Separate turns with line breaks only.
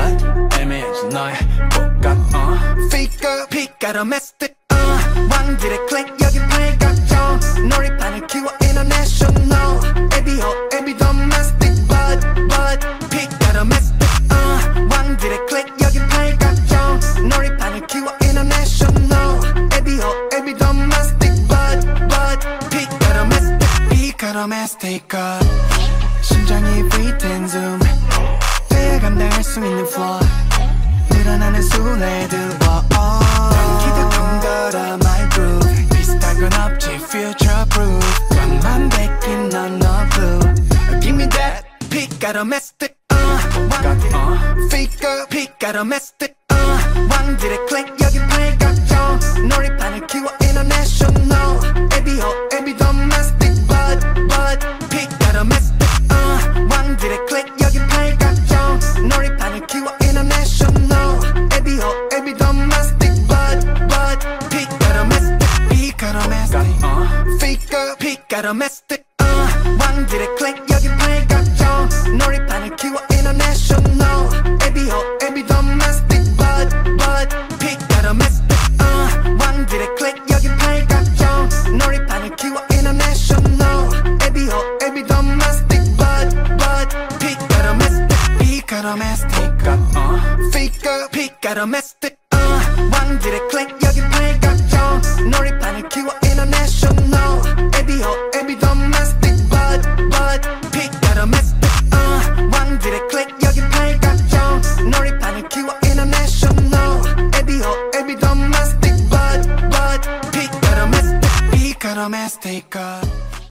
but 애매해진 너의 복각 Figure 피가로 mestic 왕들의 click 여긴 팔각정 놀이판을 키워 international ABO AB domestic but 피가로 mestic 왕들의 click 여긴 팔각정 놀이판을 키워 international ABO AB domestic but 피가로 mestic 피가로 mestic 심장이 beat and zoom 감당할 수 있는 floor 늘어나는 순례들 기득권 걸어 my groove 비슷한 건 없지 future proof 완만백인 넌 no blue Give me that 피가로 mestic figure 피가로 mestic 왕들의 click 여긴 팔각정 놀이판을 키워 international ABO AB domestic but 피가로 mestic 왕들의 click 여긴 팔각정 놀이판을 키워 international ABO AB domestic but 피가로 mestic 피가로 mestic figure 피가로 mestic 왕들의 click 여긴 팔각정 놀이판을 키워 international ABO AB domestic but 피가로 mestic 왕들의 click 여긴 팔각정 놀이판을 키워 international ABO AB domestic but 피가로 mestic 피가로 mestic figure 피가로 mestic 왕들의 click 여긴 팔각정 놀이판을 키워 international